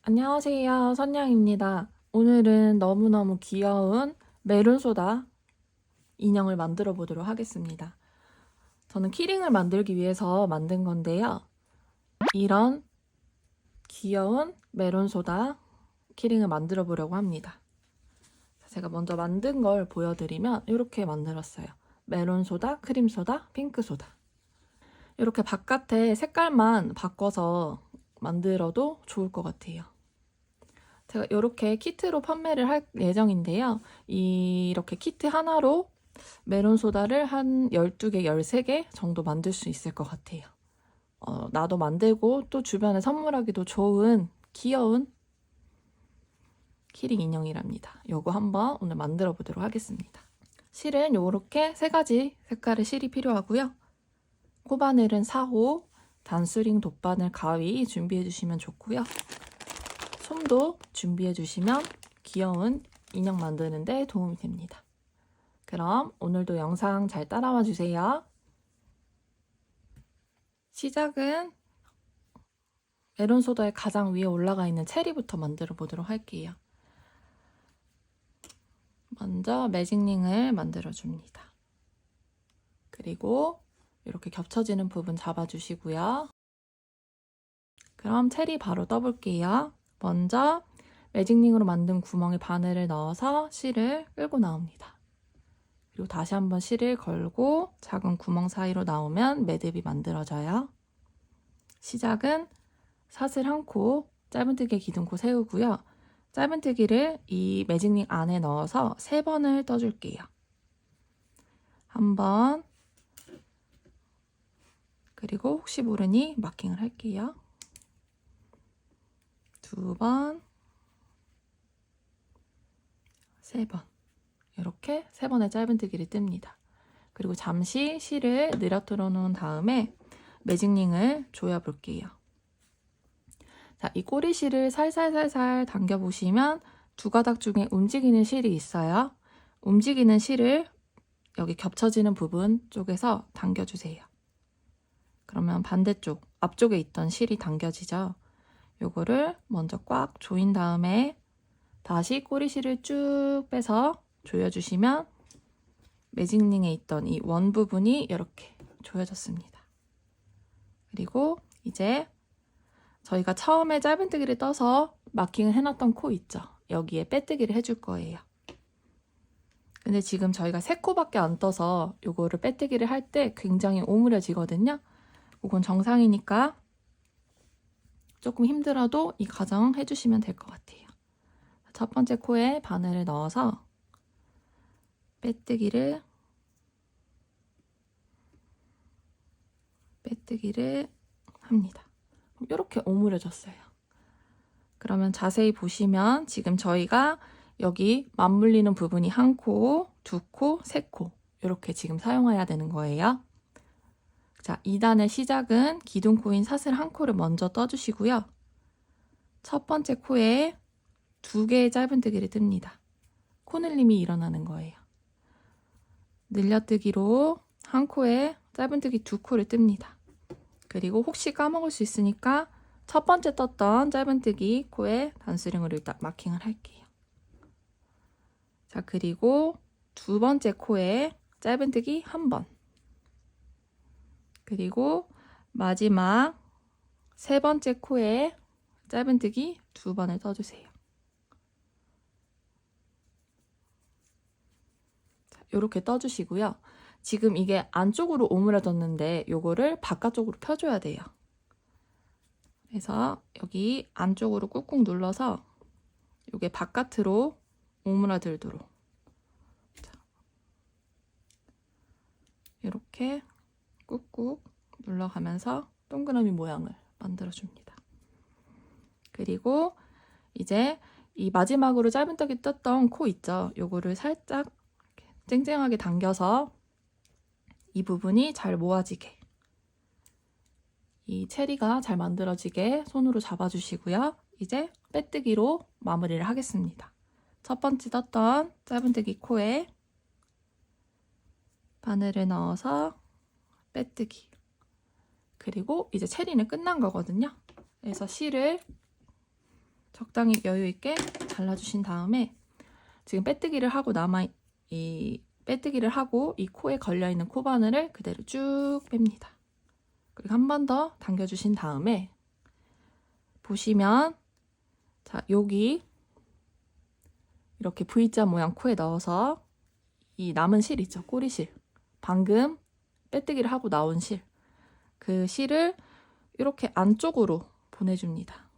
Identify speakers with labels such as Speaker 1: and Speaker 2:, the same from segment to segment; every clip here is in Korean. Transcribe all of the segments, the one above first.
Speaker 1: 안녕하세요. 선냥입니다. 오늘은 너무너무 귀여운 메론소다 인형을 만들어 보도록 하겠습니다. 저는 키링을 만들기 위해서 만든 건데요. 이런 귀여운 메론소다 키링을 만들어 보려고 합니다. 제가 먼저 만든 걸 보여드리면 이렇게 만들었어요. 메론소다, 크림소다, 핑크소다. 이렇게 바깥에 색깔만 바꿔서 만들어도 좋을 것 같아요. 제가 이렇게 키트로 판매를 할 예정인데요. 이렇게 키트 하나로 메론소다를 한 12개, 13개 정도 만들 수 있을 것 같아요. 나도 만들고 또 주변에 선물하기도 좋은 귀여운 키링 인형이랍니다. 요거 한번 오늘 만들어 보도록 하겠습니다. 실은 요렇게 3가지 색깔의 실이 필요하고요. 코바늘은 4호, 단수링, 돗바늘, 가위 준비해 주시면 좋고요. 솜도 준비해 주시면 귀여운 인형 만드는 데 도움이 됩니다. 그럼 오늘도 영상 잘 따라와 주세요. 시작은 메론소다의 가장 위에 올라가 있는 체리부터 만들어 보도록 할게요. 먼저 매직링을 만들어 줍니다. 그리고 이렇게 겹쳐지는 부분 잡아주시고요. 그럼 체리 바로 떠볼게요. 먼저 매직링으로 만든 구멍에 바늘을 넣어서 실을 끌고 나옵니다. 그리고 다시 한번 실을 걸고 작은 구멍 사이로 나오면 매듭이 만들어져요. 시작은 사슬 1코, 짧은뜨기 기둥코 세우고요. 짧은뜨기를 이 매직링 안에 넣어서 3번을 떠줄게요. 1번, 그리고 혹시 모르니 마킹을 할게요. 2번, 3번. 이렇게 3번의 짧은뜨기를 뜹니다. 그리고 잠시 실을 늘어뜨려 놓은 다음에 매직링을 조여 볼게요. 자, 이 꼬리실을 살살살살 당겨보시면 2가닥 중에 움직이는 실이 있어요. 움직이는 실을 여기 겹쳐지는 부분 쪽에서 당겨주세요. 그러면 반대쪽, 앞쪽에 있던 실이 당겨지죠. 요거를 먼저 꽉 조인 다음에 다시 꼬리실을 쭉 빼서 조여주시면 매직링에 있던 이 원 부분이 이렇게 조여졌습니다. 그리고 이제 저희가 처음에 짧은뜨기를 떠서 마킹을 해놨던 코 있죠? 여기에 빼뜨기를 해줄 거예요. 근데 지금 저희가 3코밖에 안 떠서 요거를 빼뜨기를 할 때 굉장히 오므려지거든요. 그건 정상이니까 조금 힘들어도 이 과정 해주시면 될 것 같아요. 첫 번째 코에 바늘을 넣어서 빼뜨기를 합니다. 이렇게 오므려졌어요. 그러면 자세히 보시면 지금 저희가 여기 맞물리는 부분이 1코, 2코, 3코 이렇게 지금 사용해야 되는 거예요. 자, 2단의 시작은 기둥코인 사슬 1코를 먼저 떠주시고요. 첫 번째 코에 2개의 짧은뜨기를 뜹니다. 코늘림이 일어나는 거예요. 늘려뜨기로 1코에 짧은뜨기 2코를 뜹니다. 그리고 혹시 까먹을 수 있으니까 첫 번째 떴던 짧은뜨기 코에 단수링으로 일단 마킹을 할게요. 자, 그리고 2번째 코에 짧은뜨기 1번. 그리고 마지막 3번째 코에 짧은뜨기 2번을 떠주세요. 자, 이렇게 떠주시고요. 지금 이게 안쪽으로 오므려졌는데 요거를 바깥쪽으로 펴줘야 돼요. 그래서 여기 안쪽으로 꾹꾹 눌러서 요게 바깥으로 오므라들도록 이렇게 꾹꾹 눌러가면서 동그라미 모양을 만들어줍니다. 그리고 이제 이 마지막으로 짧은뜨기 떴던 코 있죠? 요거를 살짝 이렇게 쨍쨍하게 당겨서 이 부분이 잘 모아지게, 이 체리가 잘 만들어지게 손으로 잡아주시고요. 이제 빼뜨기로 마무리를 하겠습니다. 첫 번째 떴던 짧은뜨기 코에 바늘을 넣어서 빼뜨기. 그리고 이제 체리는 끝난 거거든요. 그래서 실을 적당히 여유 있게 잘라주신 다음에 지금 빼뜨기를 하고 빼뜨기를 하고 이 코에 걸려있는 코바늘을 그대로 쭉 뺍니다. 그리고 한 번 더 당겨주신 다음에 보시면 자, 여기 이렇게 V자 모양 코에 넣어서 이 남은 실 있죠? 꼬리실. 방금 빼뜨기를 하고 나온 실. 그 실을 이렇게 안쪽으로 보내줍니다.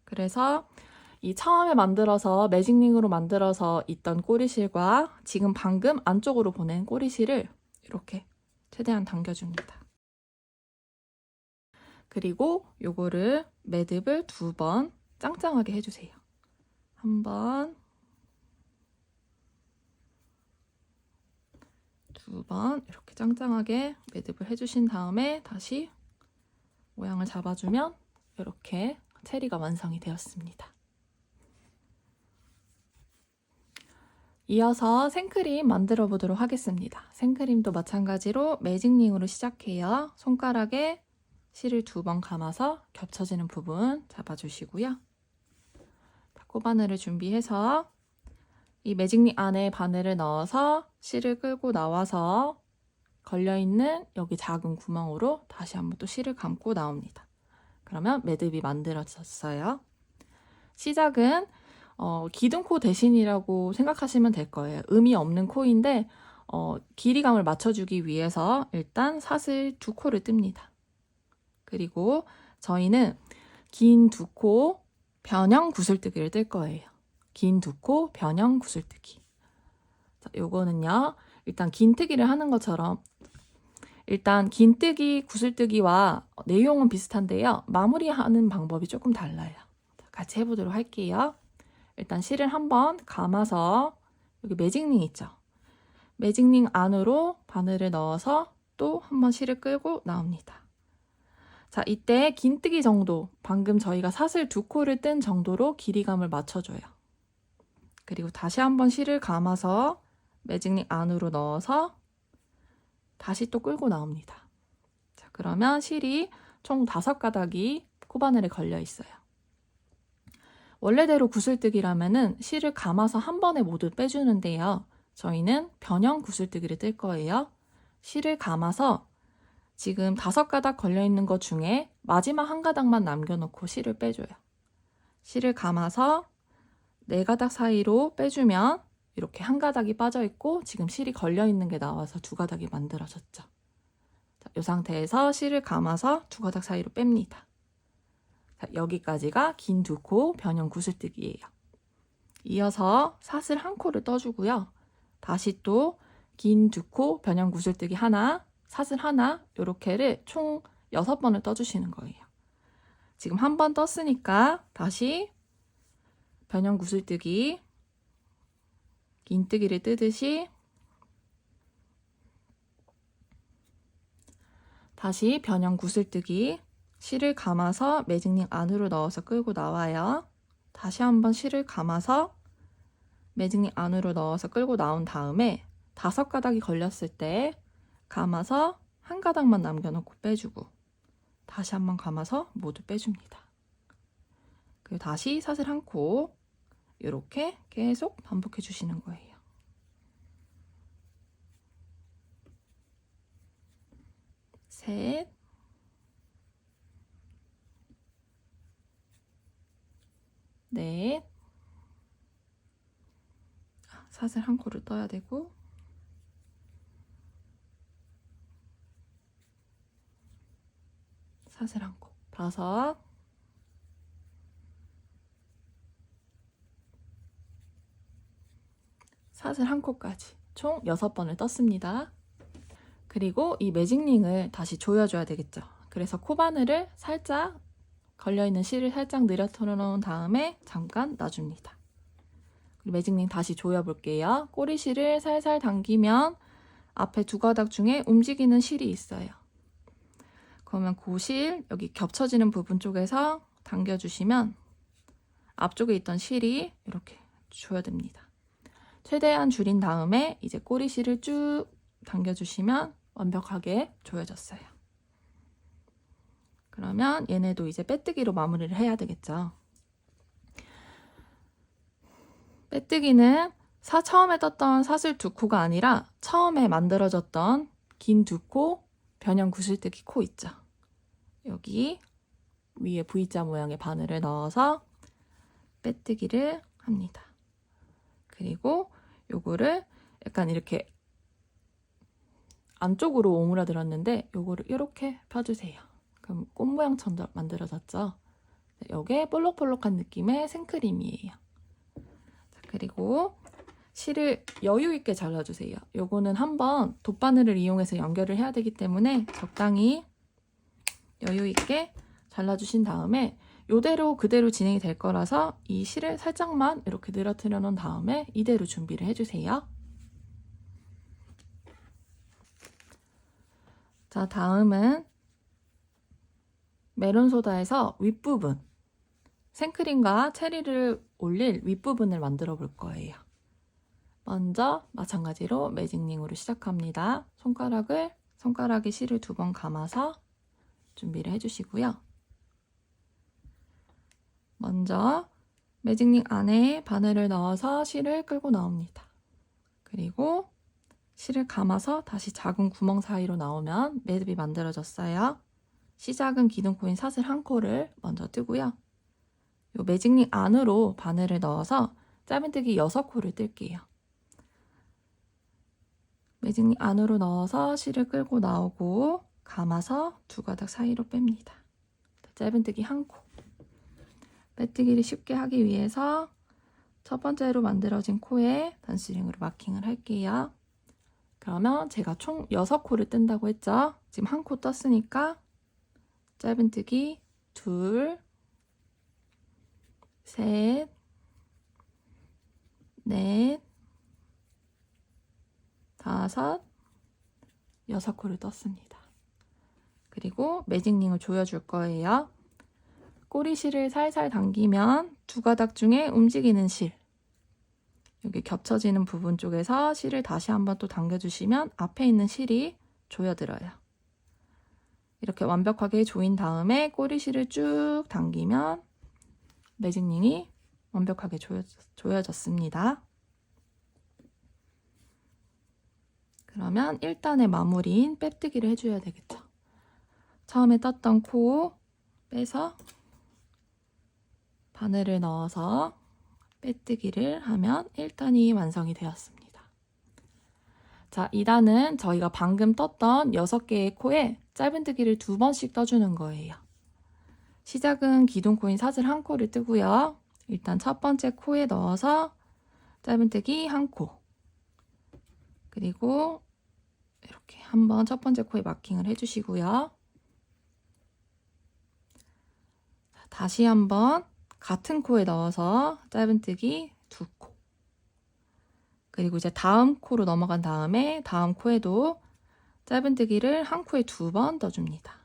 Speaker 1: 그래서 이 처음에 매직링으로 만들어서 있던 꼬리실과 지금 방금 안쪽으로 보낸 꼬리실을 이렇게 최대한 당겨줍니다. 그리고 요거를 매듭을 2번 짱짱하게 해주세요. 한 번, 2번 이렇게 짱짱하게 매듭을 해주신 다음에 다시 모양을 잡아주면 이렇게 체리가 완성이 되었습니다. 이어서 생크림 만들어 보도록 하겠습니다. 생크림도 마찬가지로 매직링으로 시작해요. 손가락에 실을 2번 감아서 겹쳐지는 부분 잡아주시고요. 코바늘을 준비해서 이 매직링 안에 바늘을 넣어서 실을 끌고 나와서 걸려있는 여기 작은 구멍으로 다시 한번 또 실을 감고 나옵니다. 그러면 매듭이 만들어졌어요. 시작은 기둥코 대신이라고 생각하시면 될 거예요. 의미 없는 코인데 길이감을 맞춰주기 위해서 일단 사슬 2코를 뜹니다. 그리고 저희는 긴 2코 변형 구슬뜨기를 뜰 거예요. 긴 2코 변형 구슬뜨기. 자, 요거는요. 일단 긴뜨기를 하는 것처럼 일단 긴뜨기, 구슬뜨기와 내용은 비슷한데요. 마무리하는 방법이 조금 달라요. 같이 해보도록 할게요. 일단 실을 한번 감아서 여기 매직링 있죠? 매직링 안으로 바늘을 넣어서 또 한번 실을 끌고 나옵니다. 자, 이때 긴뜨기 정도, 방금 저희가 사슬 2코를 뜬 정도로 길이감을 맞춰줘요. 그리고 다시 한번 실을 감아서 매직링 안으로 넣어서 다시 또 끌고 나옵니다. 자, 그러면 실이 총 5가닥이 코바늘에 걸려 있어요. 원래대로 구슬뜨기라면은 실을 감아서 한 번에 모두 빼주는데요. 저희는 변형 구슬뜨기를 뜰 거예요. 실을 감아서 지금 5가닥 걸려있는 것 중에 마지막 1가닥만 남겨놓고 실을 빼줘요. 실을 감아서 4가닥 사이로 빼주면 이렇게 1가닥이 빠져있고 지금 실이 걸려있는 게 나와서 2가닥이 만들어졌죠. 자, 이 상태에서 실을 감아서 2가닥 사이로 뺍니다. 자, 여기까지가 긴 2코 변형 구슬뜨기예요. 이어서 사슬 1코를 떠주고요. 다시 또 긴 2코 변형 구슬뜨기 하나, 사슬 하나 이렇게를 총 6번을 떠주시는 거예요. 지금 한 번 떴으니까 다시 변형 구슬뜨기, 긴뜨기를 뜨듯이 다시 변형 구슬뜨기, 실을 감아서 매직링 안으로 넣어서 끌고 나와요. 다시 한번 실을 감아서 매직링 안으로 넣어서 끌고 나온 다음에 5가닥이 걸렸을 때 감아서 1가닥만 남겨놓고 빼주고 다시 한번 감아서 모두 빼줍니다. 그리고 다시 사슬 1코 이렇게 계속 반복해 주시는 거예요. 셋, 넷, 사슬 1코를 떠야 되고 사슬 1코, 5, 사슬 1코까지 총 6번을 떴습니다. 그리고 이 매직링을 다시 조여줘야 되겠죠. 그래서 코바늘을 살짝 걸려있는 실을 살짝 늘어뜨려 놓은 다음에 잠깐 놔줍니다. 매직링 다시 조여볼게요. 꼬리실을 살살 당기면 앞에 2가닥 중에 움직이는 실이 있어요. 그러면 그 실, 여기 겹쳐지는 부분 쪽에서 당겨주시면 앞쪽에 있던 실이 이렇게 조여듭니다. 최대한 줄인 다음에 이제 꼬리실을 쭉 당겨주시면 완벽하게 조여졌어요. 그러면 얘네도 이제 빼뜨기로 마무리를 해야 되겠죠. 빼뜨기는 처음에 떴던 사슬 두 코가 아니라 처음에 만들어졌던 긴 두 코, 변형 구슬뜨기 코 있죠. 여기 위에 V자 모양의 바늘을 넣어서 빼뜨기를 합니다. 그리고 요거를 약간 이렇게 안쪽으로 오므라들었는데 요거를 이렇게 펴주세요. 그럼 꽃 모양처럼 만들어졌죠. 요게 볼록볼록한 느낌의 생크림이에요. 자, 그리고 실을 여유 있게 잘라주세요. 요거는 한번 돗바늘을 이용해서 연결을 해야 되기 때문에 적당히 여유 있게 잘라주신 다음에 요대로 그대로 진행이 될 거라서 이 실을 살짝만 이렇게 늘어뜨려 놓은 다음에 이대로 준비를 해주세요. 자, 다음은 멜론소다에서 윗부분, 생크림과 체리를 올릴 윗부분을 만들어 볼 거예요. 먼저 마찬가지로 매직링으로 시작합니다. 손가락에 실을 2번 감아서 준비를 해주시고요. 먼저 매직링 안에 바늘을 넣어서 실을 끌고 나옵니다. 그리고 실을 감아서 다시 작은 구멍 사이로 나오면 매듭이 만들어졌어요. 시작은 기둥코인 사슬 1코를 먼저 뜨고요. 요 매직링 안으로 바늘을 넣어서 짧은뜨기 6코를 뜰게요. 매직링 안으로 넣어서 실을 끌고 나오고 감아서 2가닥 사이로 뺍니다. 짧은뜨기 1코. 빼뜨기를 쉽게 하기 위해서 첫 번째로 만들어진 코에 단스링으로 마킹을 할게요. 그러면 제가 총 6코를 뜬다고 했죠? 지금 1코 떴으니까 짧은뜨기 2, 3, 4, 5, 6코를 떴습니다. 그리고 매직링을 조여줄 거예요. 꼬리실을 살살 당기면 2가닥 중에 움직이는 실, 여기 겹쳐지는 부분 쪽에서 실을 다시 한번 또 당겨주시면 앞에 있는 실이 조여들어요. 이렇게 완벽하게 조인 다음에 꼬리실을 쭉 당기면 매직링이 완벽하게 조여졌습니다. 그러면 1단의 마무리인 빼뜨기를 해줘야 되겠죠. 처음에 떴던 코 빼서 바늘을 넣어서 빼뜨기를 하면 1단이 완성이 되었습니다. 자, 2단은 저희가 방금 떴던 6개의 코에 짧은뜨기를 2번씩 떠주는 거예요. 시작은 기둥코인 사슬 1코를 뜨고요. 일단 첫 번째 코에 넣어서 짧은뜨기 1코, 그리고 이렇게 한번 첫 번째 코에 마킹을 해주시고요. 다시 한번 같은 코에 넣어서 짧은뜨기 2코, 그리고 이제 다음 코로 넘어간 다음에 다음 코에도 짧은뜨기를 한 코에 2번 떠줍니다.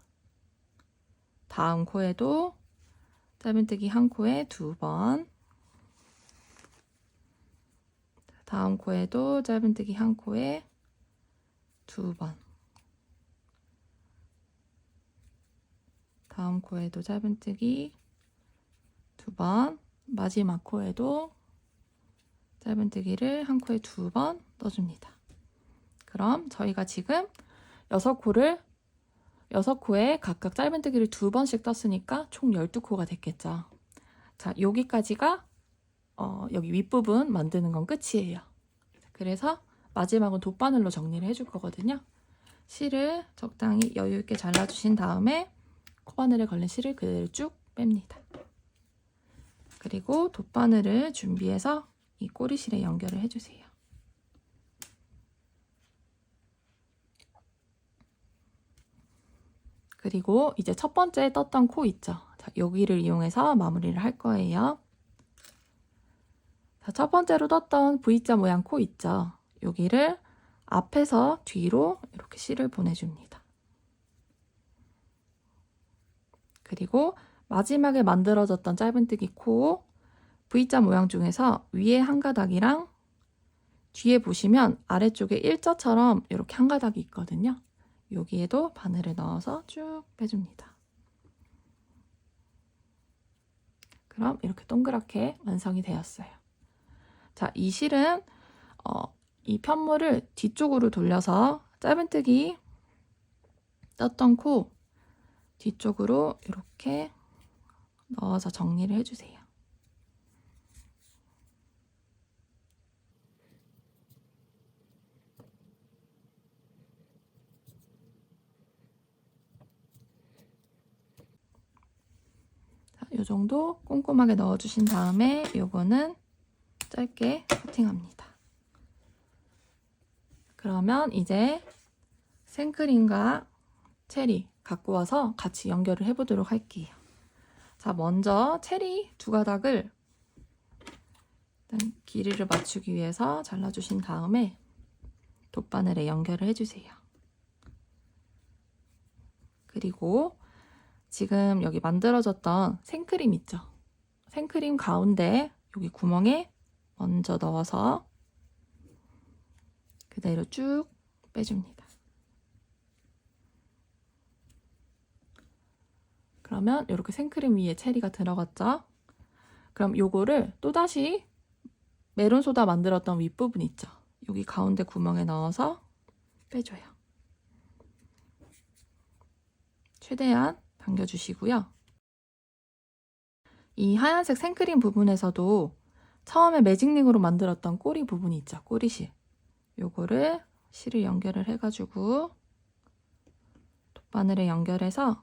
Speaker 1: 다음 코에도 짧은뜨기 한 코에 2번, 다음 코에도 짧은뜨기 한 코에 2번, 다음 코에도 짧은뜨기 2번, 마지막 코에도 짧은뜨기를 한 코에 2번 떠줍니다. 그럼 저희가 지금 6코에 각각 짧은뜨기를 2번씩 떴으니까 총 12코가 됐겠죠. 자, 여기까지가 여기 윗부분 만드는 건 끝이에요. 그래서 마지막은 돗바늘로 정리를 해줄 거거든요. 실을 적당히 여유 있게 잘라주신 다음에 코바늘에 걸린 실을 그대로 쭉 뺍니다. 그리고 돗바늘을 준비해서 이 꼬리실에 연결을 해주세요. 그리고 이제 첫 번째 떴던 코 있죠? 자, 여기를 이용해서 마무리를 할 거예요. 자, 첫 번째로 떴던 V자 모양 코 있죠? 여기를 앞에서 뒤로 이렇게 실을 보내줍니다. 그리고 마지막에 만들어졌던 짧은뜨기 코 V자 모양 중에서 위에 한 가닥이랑 뒤에 보시면 아래쪽에 일자처럼 이렇게 한 가닥이 있거든요. 여기에도 바늘을 넣어서 쭉 빼줍니다. 그럼 이렇게 동그랗게 완성이 되었어요. 자, 이 실은 이 편물을 뒤쪽으로 돌려서 짧은뜨기 떴던 코 뒤쪽으로 이렇게 넣어서 정리를 해주세요. 이 정도 꼼꼼하게 넣어주신 다음에 요거는 짧게 커팅합니다. 그러면 이제 생크림과 체리 갖고 와서 같이 연결을 해보도록 할게요. 자, 먼저 체리 2가닥을 일단 길이를 맞추기 위해서 잘라주신 다음에 돗바늘에 연결을 해주세요. 그리고 지금 여기 만들어졌던 생크림 있죠? 생크림 가운데 여기 구멍에 먼저 넣어서 그대로 쭉 빼줍니다. 그러면 이렇게 생크림 위에 체리가 들어갔죠? 그럼 요거를 또다시 메론소다 만들었던 윗부분 있죠? 여기 가운데 구멍에 넣어서 빼줘요. 최대한 당겨주시고요. 이 하얀색 생크림 부분에서도 처음에 매직링으로 만들었던 꼬리 부분이 있죠? 꼬리실. 요거를 실을 연결을 해가지고 돗바늘에 연결해서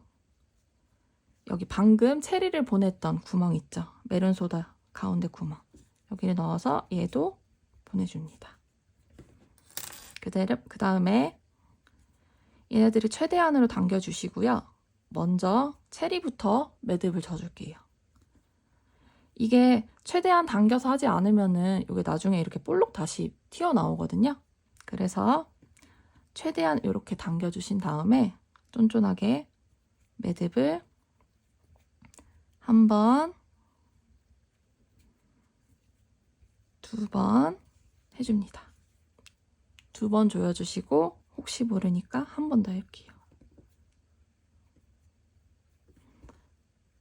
Speaker 1: 여기 방금 체리를 보냈던 구멍 있죠? 메론소다 가운데 구멍. 여기를 넣어서 얘도 보내줍니다. 그 다음에 얘네들을 최대한으로 당겨주시고요. 먼저 체리부터 매듭을 져줄게요. 이게 최대한 당겨서 하지 않으면은 이게 나중에 이렇게 볼록 다시 튀어나오거든요. 그래서 최대한 이렇게 당겨주신 다음에 쫀쫀하게 매듭을 한 번, 2번 해줍니다. 2번 조여주시고 혹시 모르니까 한 번 더 할게요.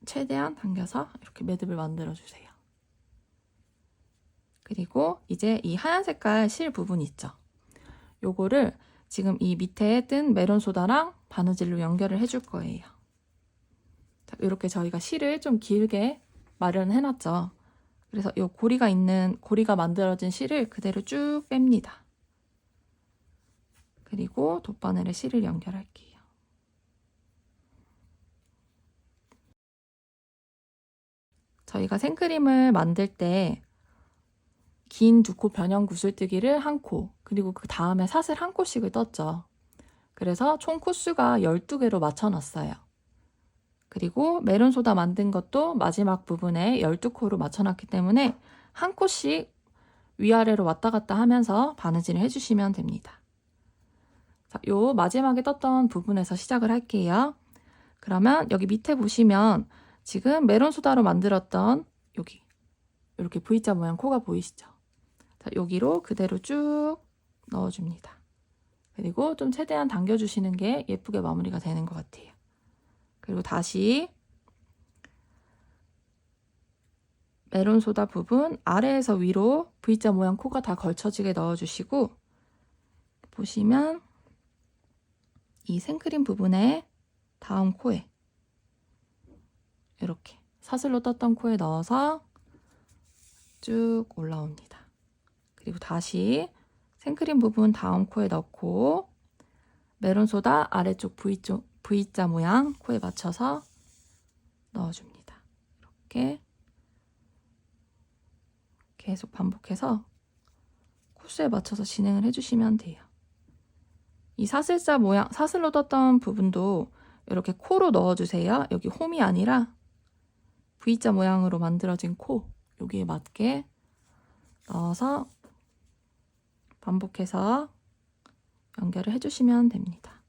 Speaker 1: 최대한 당겨서 이렇게 매듭을 만들어주세요. 그리고 이제 이 하얀 색깔 실 부분 있죠? 요거를 지금 이 밑에 뜬 메론소다랑 바느질로 연결을 해줄 거예요. 자, 이렇게 저희가 실을 좀 길게 마련해놨죠. 그래서 이 고리가 만들어진 실을 그대로 쭉 뺍니다. 그리고 돗바늘에 실을 연결할게요. 저희가 생크림을 만들 때 긴 2코 변형 구슬뜨기를 1코, 그리고 그 다음에 사슬 1코씩을 떴죠. 그래서 총 코수가 12개로 맞춰놨어요. 그리고 메론소다 만든 것도 마지막 부분에 12코로 맞춰놨기 때문에 1코씩 위아래로 왔다 갔다 하면서 바느질을 해주시면 됩니다. 자, 요 마지막에 떴던 부분에서 시작을 할게요. 그러면 여기 밑에 보시면 지금 메론소다로 만들었던 여기 이렇게 V자 모양 코가 보이시죠? 자, 여기로 그대로 쭉 넣어줍니다. 그리고 좀 최대한 당겨주시는 게 예쁘게 마무리가 되는 것 같아요. 그리고 다시 메론소다 부분 아래에서 위로 V자 모양 코가 다 걸쳐지게 넣어주시고 보시면 이 생크림 부분에 다음 코에 이렇게 사슬로 떴던 코에 넣어서 쭉 올라옵니다. 그리고 다시 생크림 부분 다음 코에 넣고 메론소다 아래쪽 V자 모양 코에 맞춰서 넣어줍니다. 이렇게 계속 반복해서 코스에 맞춰서 진행을 해주시면 돼요. 이 사슬자 모양, 사슬로 떴던 부분도 이렇게 코로 넣어주세요. 여기 홈이 아니라 V자 모양으로 만들어진 코, 여기에 맞게 넣어서 반복해서 연결을 해주시면 됩니다.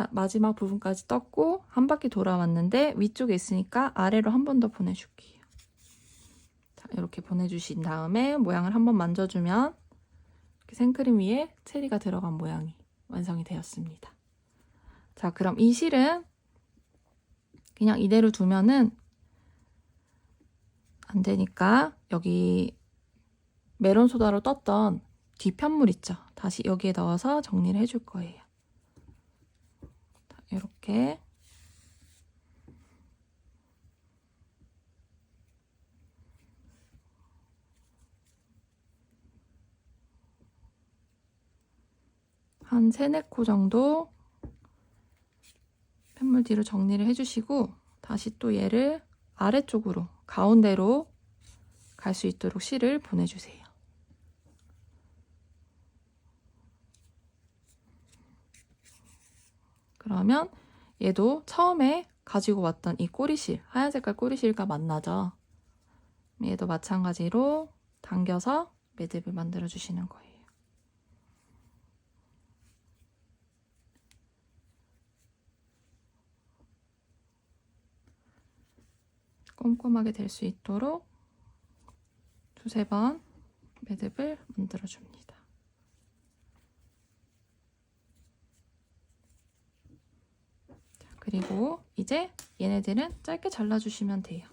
Speaker 1: 자, 마지막 부분까지 떴고 한 바퀴 돌아왔는데 위쪽에 있으니까 아래로 한 번 더 보내줄게요. 자, 이렇게 보내주신 다음에 모양을 한번 만져주면 이렇게 생크림 위에 체리가 들어간 모양이 완성이 되었습니다. 자, 그럼 이 실은 그냥 이대로 두면은 안 되니까 여기 메론 소다로 떴던 뒤편물 있죠? 다시 여기에 넣어서 정리를 해줄 거예요. 자, 이렇게 한 3-4코 정도 펜물 뒤로 정리를 해주시고 다시 또 얘를 아래쪽으로 가운데로 갈 수 있도록 실을 보내주세요. 그러면 얘도 처음에 가지고 왔던 이 꼬리실, 하얀 색깔 꼬리실과 만나죠. 얘도 마찬가지로 당겨서 매듭을 만들어 주시는 거예요. 꼼꼼하게 될 수 있도록 2-3번 매듭을 만들어 줍니다. 그리고 이제 얘네들은 짧게 잘라주시면 돼요.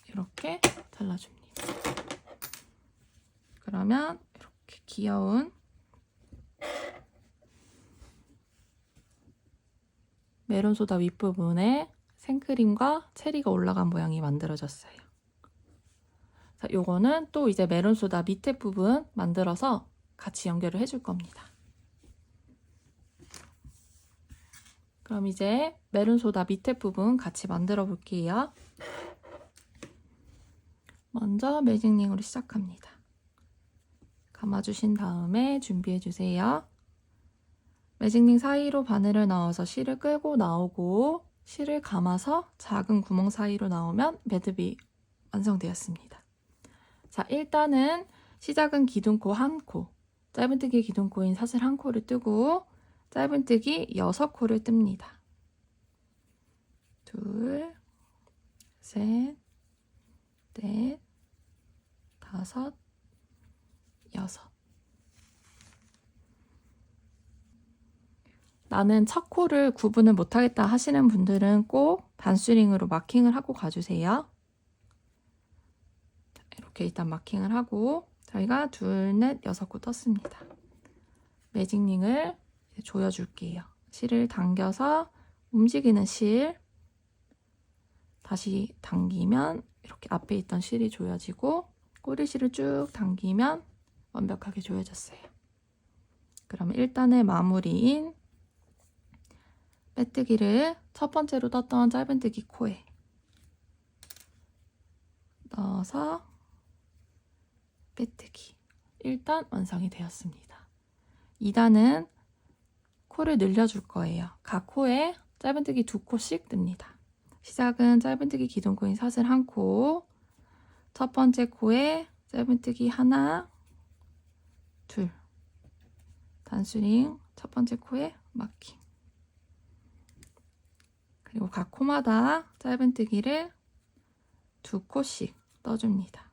Speaker 1: 이렇게 잘라줍니다. 그러면 이렇게 귀여운 메론소다 윗부분에 생크림과 체리가 올라간 모양이 만들어졌어요. 자, 요거는 또 이제 메론소다 밑에 부분 만들어서 같이 연결을 해줄 겁니다. 그럼 이제 메론소다 밑에 부분 같이 만들어 볼게요. 먼저 매직링으로 시작합니다. 감아주신 다음에 준비해 주세요. 매직링 사이로 바늘을 넣어서 실을 끌고 나오고 실을 감아서 작은 구멍 사이로 나오면 매듭이 완성되었습니다. 자, 일단은 시작은 기둥코 1코, 짧은뜨기 기둥코인 사슬 1코를 뜨고 짧은뜨기 6코를 뜹니다. 2, 3, 4, 5, 6. 나는 첫 코를 구분을 못하겠다 하시는 분들은 꼭 단수링으로 마킹을 하고 가주세요. 이렇게 일단 마킹을 하고 저희가 2, 4, 6코 떴습니다. 매직링을 조여줄게요. 실을 당겨서 움직이는 실, 다시 당기면 이렇게 앞에 있던 실이 조여지고 꼬리실을 쭉 당기면 완벽하게 조여졌어요. 그러면 1단의 마무리인 빼뜨기를 첫 번째로 떴던 짧은뜨기 코에 넣어서 빼뜨기 1단 완성이 되었습니다. 2단은 코를 늘려줄 거예요. 각 코에 짧은뜨기 2코씩 뜹니다. 시작은 짧은뜨기 기둥코인 사슬 1코, 첫 번째 코에 짧은뜨기 1, 2, 단수링 첫 번째 코에 마킹. 그리고 각 코마다 짧은뜨기를 2코씩 떠줍니다.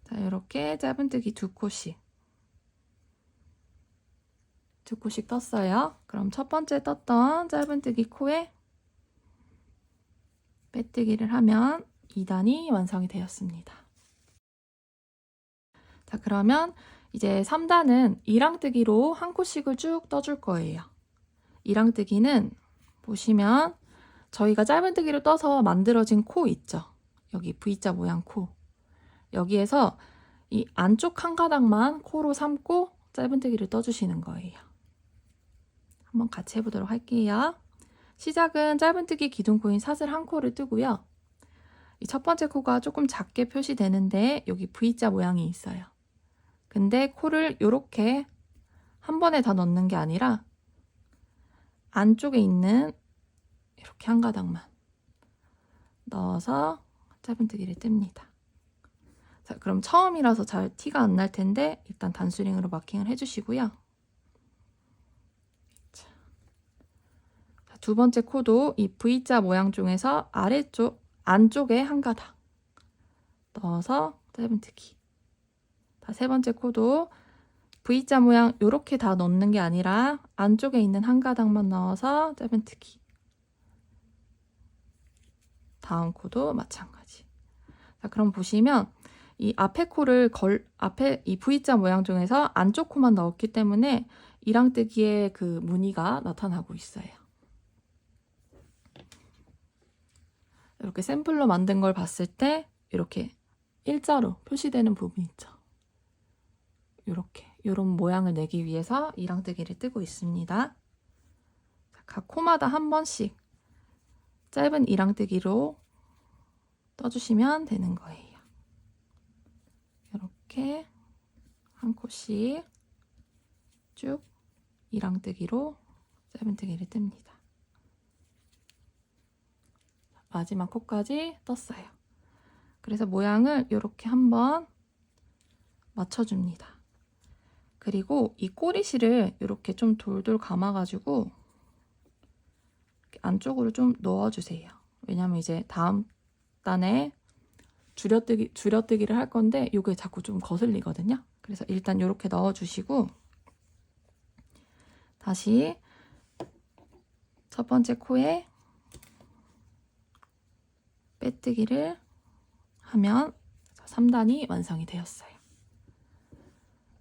Speaker 1: 자, 이렇게 짧은뜨기 2코씩 떴어요. 그럼 첫 번째 떴던 짧은뜨기 코에 빼뜨기를 하면 2단이 완성이 되었습니다. 자, 그러면 이제 3단은 이랑뜨기로 1코씩을 쭉 떠줄 거예요. 이랑뜨기는 보시면 저희가 짧은뜨기로 떠서 만들어진 코 있죠. 여기 V자 모양 코. 여기에서 이 안쪽 한 가닥만 코로 삼고 짧은뜨기를 떠주시는 거예요. 한번 같이 해보도록 할게요. 시작은 짧은뜨기 기둥코인 사슬 1코를 뜨고요. 이 첫 번째 코가 조금 작게 표시되는데 여기 V자 모양이 있어요. 근데 코를 이렇게 한 번에 다 넣는 게 아니라 안쪽에 있는 이렇게 한 가닥만 넣어서 짧은뜨기를 뜹니다. 자, 그럼 처음이라서 잘 티가 안 날 텐데 일단 단수링으로 마킹을 해주시고요. 자, 두 번째 코도 이 V자 모양 중에서 아래쪽 안쪽에 한 가닥 넣어서 짧은뜨기. 세 번째 코도 V자 모양 이렇게 다 넣는 게 아니라 안쪽에 있는 한 가닥만 넣어서 짧은뜨기. 다음 코도 마찬가지. 자, 그럼 보시면 이 앞에 코를 앞에 이 V자 모양 중에서 안쪽 코만 넣었기 때문에 이랑뜨기의 그 무늬가 나타나고 있어요. 이렇게 샘플로 만든 걸 봤을 때 이렇게 일자로 표시되는 부분 있죠. 이런 모양을 내기 위해서 이랑뜨기를 뜨고 있습니다. 각 코마다 한 번씩 짧은 이랑뜨기로 떠주시면 되는 거예요. 이렇게 한 코씩 쭉 이랑뜨기로 짧은뜨기를 뜹니다. 마지막 코까지 떴어요. 그래서 모양을 이렇게 한번 맞춰줍니다. 그리고 이 꼬리실을 이렇게 좀 돌돌 감아가지고 안쪽으로 좀 넣어주세요. 왜냐면 이제 다음 단에 줄여뜨기를 할 건데 이게 자꾸 좀 거슬리거든요. 그래서 일단 이렇게 넣어주시고 다시 첫 번째 코에 빼뜨기를 하면 3단이 완성이 되었어요.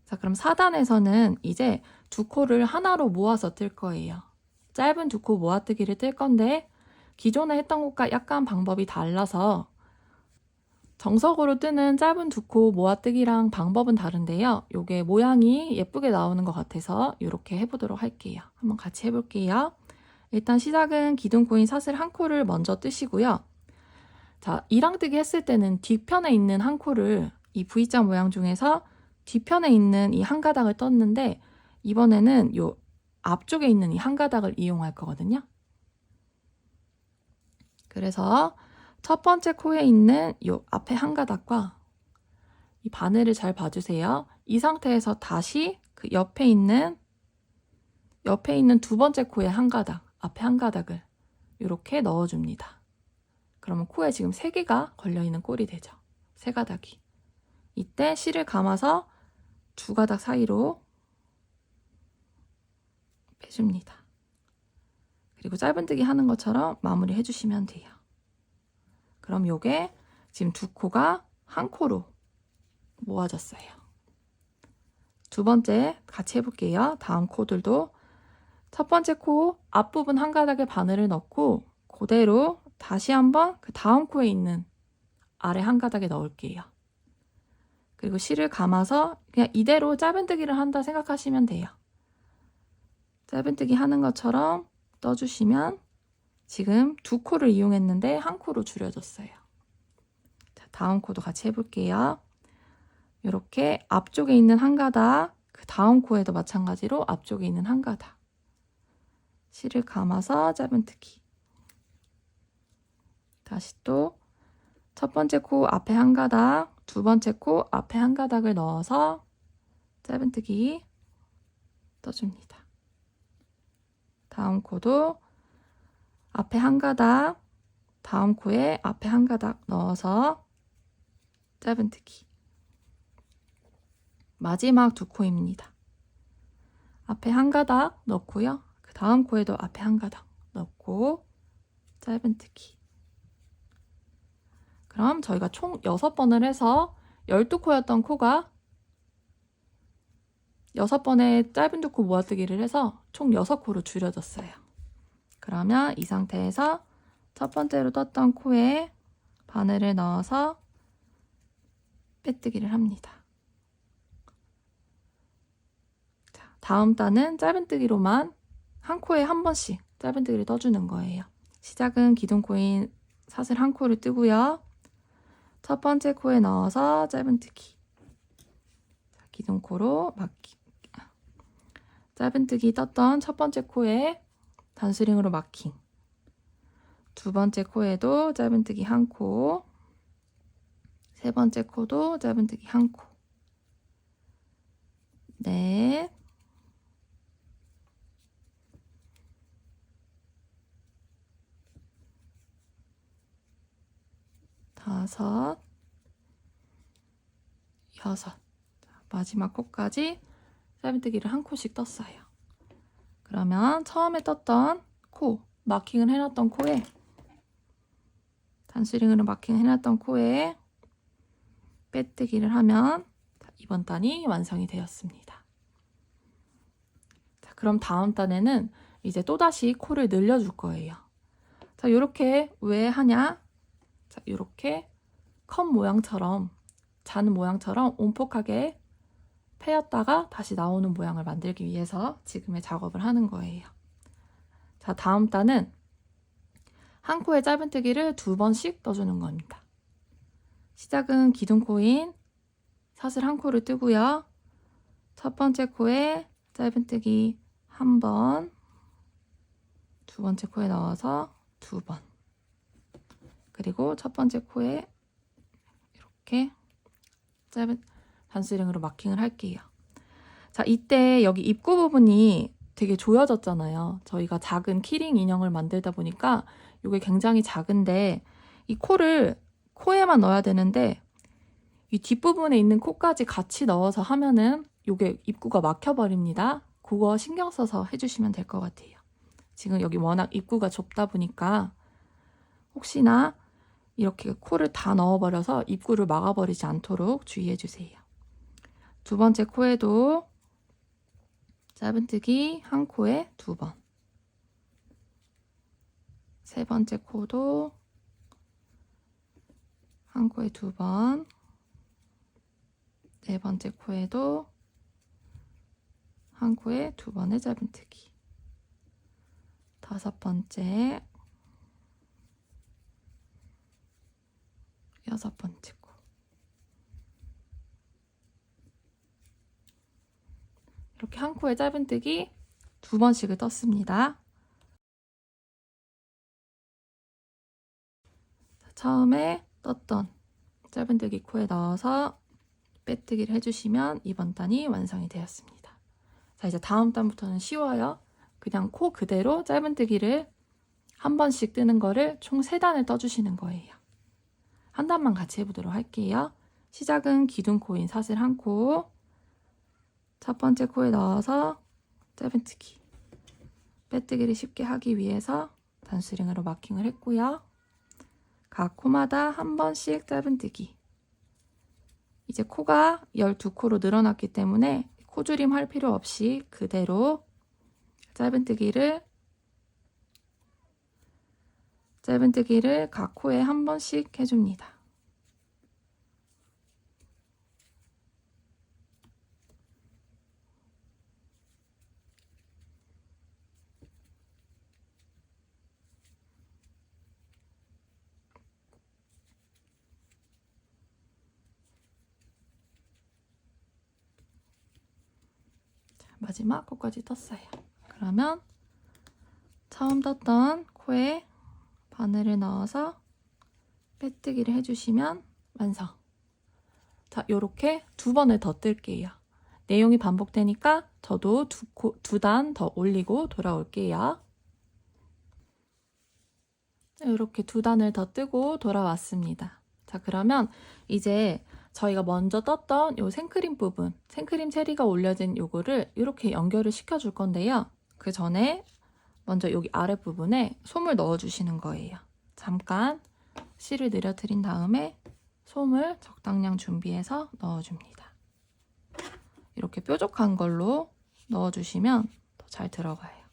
Speaker 1: 자, 그럼 4단에서는 이제 두 코를 하나로 모아서 뜰 거예요. 짧은 두 코 모아뜨기를 뜰 건데 기존에 했던 것과 약간 방법이 달라서 정석으로 뜨는 짧은 두 코 모아뜨기랑 방법은 다른데요. 이게 모양이 예쁘게 나오는 것 같아서 이렇게 해보도록 할게요. 한번 같이 해볼게요. 일단 시작은 기둥코인 사슬 한 코를 먼저 뜨시고요. 자, 이랑뜨기 했을 때는 뒤편에 있는 한 코를 이 V자 모양 중에서 뒤편에 있는 이 한 가닥을 떴는데 이번에는 요 앞쪽에 있는 이 한 가닥을 이용할 거거든요. 그래서 첫 번째 코에 있는 이 앞에 한 가닥과 이 바늘을 잘 봐주세요. 이 상태에서 다시 그 옆에 있는 두 번째 코에 한 가닥, 앞에 한 가닥을 이렇게 넣어줍니다. 그러면 코에 지금 3개가 걸려있는 꼴이 되죠. 3가닥이. 이때 실을 감아서 2가닥 사이로 빼줍니다. 그리고 짧은뜨기 하는 것처럼 마무리 해주시면 돼요. 그럼 요게 지금 두 코가 한 코로 모아졌어요. 두 번째 같이 해볼게요. 다음 코들도 첫 번째 코 앞부분 한 가닥에 바늘을 넣고 그대로 다시 한번 그 다음 코에 있는 아래 한 가닥에 넣을게요. 그리고 실을 감아서 그냥 이대로 짧은뜨기를 한다 생각하시면 돼요. 짧은뜨기 하는 것처럼 떠주시면 지금 두 코를 이용했는데 한 코로 줄여졌어요. 자, 다음 코도 같이 해볼게요. 이렇게 앞쪽에 있는 한 가닥, 그 다음 코에도 마찬가지로 앞쪽에 있는 한 가닥. 실을 감아서 짧은뜨기. 다시 또 첫 번째 코 앞에 한 가닥, 두 번째 코 앞에 한 가닥을 넣어서 짧은뜨기 떠줍니다. 다음 코도 앞에 한 가닥, 다음 코에 앞에 한 가닥 넣어서 짧은뜨기. 마지막 두 코입니다. 앞에 한 가닥 넣고요. 그 다음 코에도 앞에 한 가닥 넣고 짧은뜨기. 그럼 저희가 총 6번을 해서 12코였던 코가 6번의 짧은 두 코 모아뜨기를 해서 총 6코로 줄여졌어요. 그러면 이 상태에서 첫 번째로 떴던 코에 바늘을 넣어서 빼뜨기를 합니다. 자, 다음 단은 짧은뜨기로만 한 코에 한 번씩 짧은뜨기를 떠주는 거예요. 시작은 기둥코인 사슬 한 코를 뜨고요. 첫 번째 코에 넣어서 짧은뜨기. 기둥코로 마킹. 짧은뜨기 떴던 첫 번째 코에 단수링으로 마킹. 두 번째 코에도 짧은뜨기 한 코. 세 번째 코도 짧은뜨기 한 코. 넷. 다섯. 여섯. 마지막 코까지 짧은뜨기를 한 코씩 떴어요. 그러면 처음에 떴던 코, 마킹을 해놨던 코에 단수링으로 마킹해놨던 코에 빼뜨기를 하면 이번 단이 완성이 되었습니다. 자, 그럼 다음 단에는 이제 또다시 코를 늘려줄 거예요. 자, 이렇게 왜 하냐? 자, 이렇게 컵 모양처럼, 잔 모양처럼 온폭하게 패였다가 다시 나오는 모양을 만들기 위해서 지금의 작업을 하는 거예요. 자, 다음 단은 한 코에 짧은뜨기를 2번씩 떠주는 겁니다. 시작은 기둥코인 사슬 한 코를 뜨고요. 첫 번째 코에 짧은뜨기 한 번, 두 번째 코에 넣어서 2번, 그리고 첫 번째 코에 이렇게 짧은 단수링으로 마킹을 할게요. 자, 이때 여기 입구 부분이 되게 조여졌잖아요. 저희가 작은 키링 인형을 만들다 보니까 이게 굉장히 작은데 이 코를 코에만 넣어야 되는데 이 뒷부분에 있는 코까지 같이 넣어서 하면은 이게 입구가 막혀버립니다. 그거 신경 써서 해주시면 될 것 같아요. 지금 여기 워낙 입구가 좁다 보니까 혹시나 이렇게 코를 다 넣어버려서 입구를 막아버리지 않도록 주의해주세요. 두 번째 코에도 짧은뜨기 한 코에 2번, 세 번째 코도 한 코에 2번, 네 번째 코에도 한 코에 2번의 짧은뜨기, 다섯 번째, 여섯 번째 코. 이렇게 한 코에 짧은뜨기 2번씩을 떴습니다. 처음에 떴던 짧은뜨기 코에 넣어서 빼뜨기를 해주시면 이번 단이 완성이 되었습니다. 자, 이제 다음 단부터는 쉬워요. 그냥 코 그대로 짧은뜨기를 한 번씩 뜨는 거를 총 3단을 떠주시는 거예요. 한 단만 같이 해보도록 할게요. 시작은 기둥코인 사슬 한 코, 첫 번째 코에 넣어서 짧은뜨기, 빼뜨기를 쉽게 하기 위해서 단수링으로 마킹을 했고요. 각 코마다 한 번씩 짧은뜨기. 이제 코가 12코로 늘어났기 때문에 코줄임 할 필요 없이 그대로 짧은뜨기를 각 코에 한 번씩 해줍니다. 마지막 코까지 떴어요. 그러면 처음 떴던 코에 바늘을 넣어서 빼뜨기를 해주시면 완성. 자, 요렇게 2번을 더 뜰게요. 내용이 반복되니까 저도 2단 더 올리고 돌아올게요. 이렇게 2단을 더 뜨고 돌아왔습니다. 자, 그러면 이제 저희가 먼저 떴던 요 생크림 부분, 생크림 체리가 올려진 요거를 이렇게 연결을 시켜줄 건데요. 그 전에 먼저 여기 아랫부분에 솜을 넣어주시는 거예요. 잠깐 실을 늘어뜨린 다음에 솜을 적당량 준비해서 넣어줍니다. 이렇게 뾰족한 걸로 넣어주시면 더 잘 들어가요.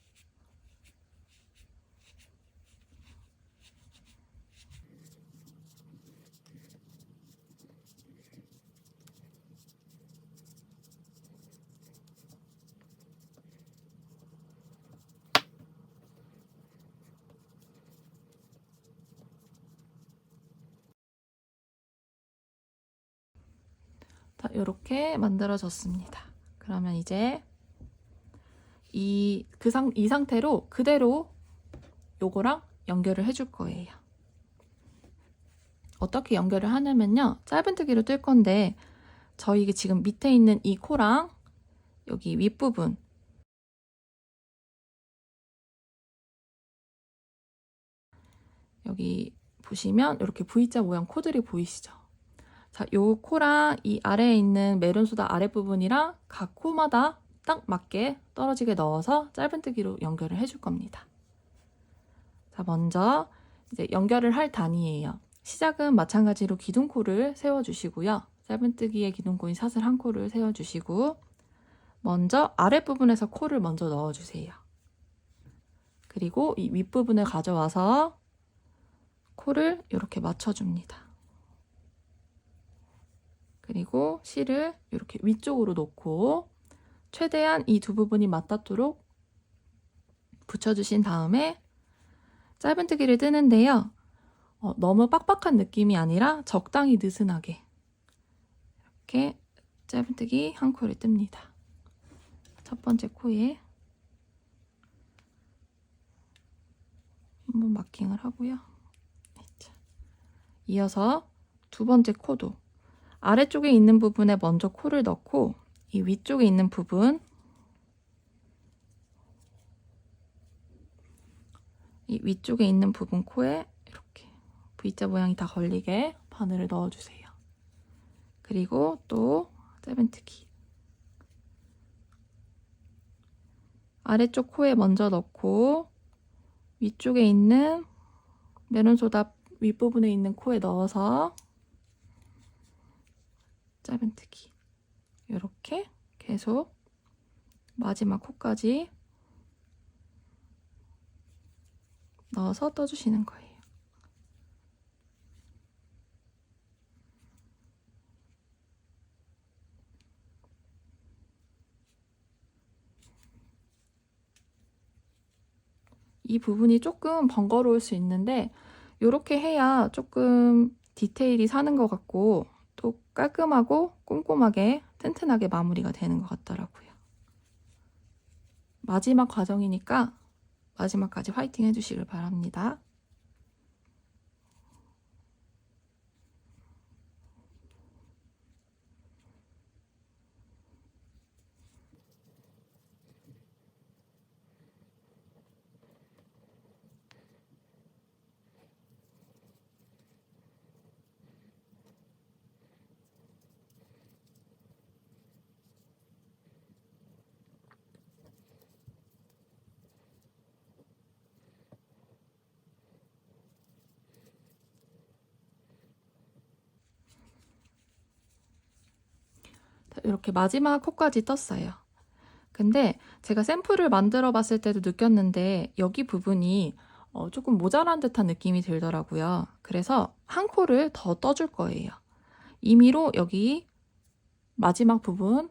Speaker 1: 자, 이렇게 만들어졌습니다. 그러면 이제 이 상태로 그대로 요거랑 연결을 해줄 거예요. 어떻게 연결을 하냐면요. 짧은뜨기로 뜰 건데 저희 지금 밑에 있는 이 코랑 여기 윗부분 여기 보시면 이렇게 V자 모양 코들이 보이시죠? 자, 요 코랑 이 아래에 있는 메론소다 아랫부분이랑 각 코마다 딱 맞게 떨어지게 넣어서 짧은뜨기로 연결을 해줄 겁니다. 자, 먼저 이제 연결을 할 단위예요. 시작은 마찬가지로 기둥코를 세워주시고요. 짧은뜨기에 기둥코인 사슬 한 코를 세워주시고 먼저 아랫부분에서 코를 먼저 넣어주세요. 그리고 이 윗부분을 가져와서 코를 이렇게 맞춰줍니다. 그리고 실을 이렇게 위쪽으로 놓고 최대한 이 두 부분이 맞닿도록 붙여주신 다음에 짧은뜨기를 뜨는데요. 너무 빡빡한 느낌이 아니라 적당히 느슨하게 이렇게 짧은뜨기 한 코를 뜹니다. 첫 번째 코에 한번 마킹을 하고요. 이어서 두 번째 코도 아래쪽에 있는 부분에 먼저 코를 넣고 이 위쪽에 있는 부분 이 위쪽에 있는 부분 코에 이렇게 V자 모양이 다 걸리게 바늘을 넣어주세요. 그리고 또 짧은뜨기 아래쪽 코에 먼저 넣고 위쪽에 있는 메론소다 윗부분에 있는 코에 넣어서 짧은뜨기 이렇게 계속 마지막 코까지 넣어서 떠주시는 거예요. 이 부분이 조금 번거로울 수 있는데 이렇게 해야 조금 디테일이 사는 것 같고 또 깔끔하고 꼼꼼하게 튼튼하게 마무리가 되는 것 같더라고요. 마지막 과정이니까 마지막까지 화이팅 해주시길 바랍니다. 이렇게 마지막 코까지 떴어요. 근데 제가 샘플을 만들어 봤을 때도 느꼈는데 여기 부분이 조금 모자란 듯한 느낌이 들더라고요. 그래서 한 코를 더 떠줄 거예요. 임의로 여기 마지막 부분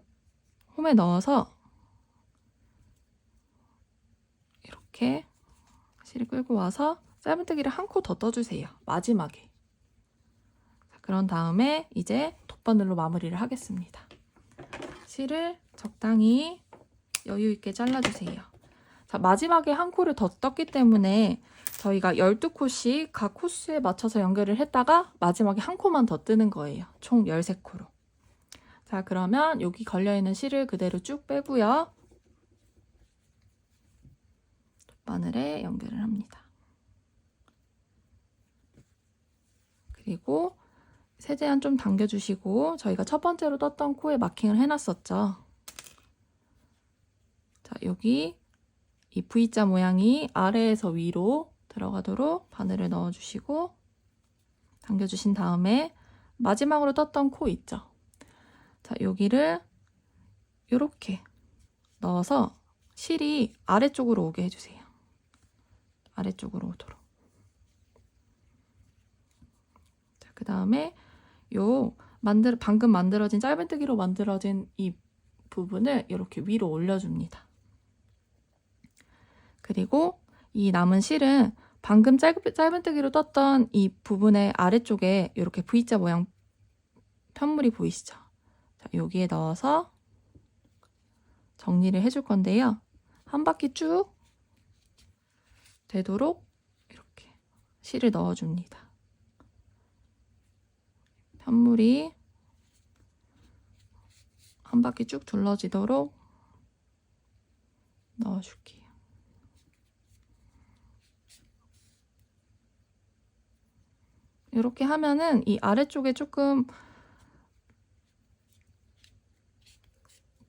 Speaker 1: 홈에 넣어서 이렇게 실을 끌고 와서 짧은뜨기를 한 코 더 떠주세요. 마지막에. 그런 다음에 이제 돗바늘로 마무리를 하겠습니다. 실을 적당히 여유 있게 잘라주세요. 자, 마지막에 한 코를 더 떴기 때문에 저희가 12코씩 각 코수에 맞춰서 연결을 했다가 마지막에 한 코만 더 뜨는 거예요. 총 13코로. 자, 그러면 여기 걸려있는 실을 그대로 쭉 빼고요. 바늘에 연결을 합니다. 그리고 최대한 좀 당겨주시고 저희가 첫 번째로 떴던 코에 마킹을 해놨었죠. 자, 여기 이 V자 모양이 아래에서 위로 들어가도록 바늘을 넣어주시고 당겨주신 다음에 마지막으로 떴던 코 있죠. 자, 여기를 이렇게 넣어서 실이 아래쪽으로 오게 해주세요. 아래쪽으로 오도록. 자, 그 다음에 방금 만들어진 짧은뜨기로 만들어진 이 부분을 이렇게 위로 올려줍니다. 그리고 이 남은 실은 방금 짧은뜨기로 떴던 이 부분의 아래쪽에 이렇게 V자 모양 편물이 보이시죠? 자, 여기에 넣어서 정리를 해줄 건데요. 한 바퀴 쭉 되도록 이렇게 실을 넣어줍니다. 편물이 한 바퀴 쭉 둘러지도록 넣어줄게요. 이렇게 하면은 이 아래쪽에 조금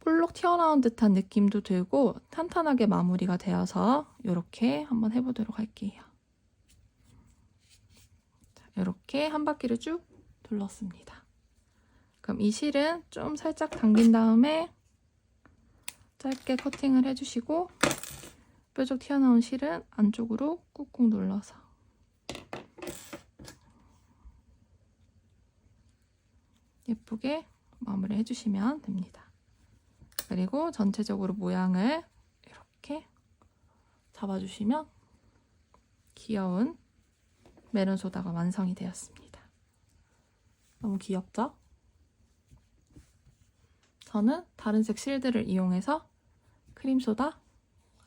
Speaker 1: 볼록 튀어나온 듯한 느낌도 들고 탄탄하게 마무리가 되어서 이렇게 한번 해보도록 할게요. 자, 이렇게 한 바퀴를 쭉 둘렀습니다. 그럼 이 실은 좀 살짝 당긴 다음에 짧게 커팅을 해주시고 뾰족 튀어나온 실은 안쪽으로 꾹꾹 눌러서 예쁘게 마무리 해주시면 됩니다. 그리고 전체적으로 모양을 이렇게 잡아주시면 귀여운 메론소다가 완성이 되었습니다. 너무 귀엽죠? 저는 다른 색 실들을 이용해서 크림소다,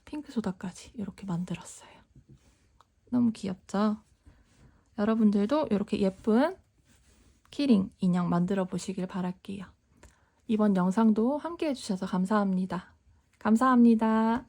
Speaker 1: 핑크소다까지 이렇게 만들었어요. 너무 귀엽죠? 여러분들도 이렇게 예쁜 키링 인형 만들어 보시길 바랄게요. 이번 영상도 함께 해주셔서 감사합니다. 감사합니다.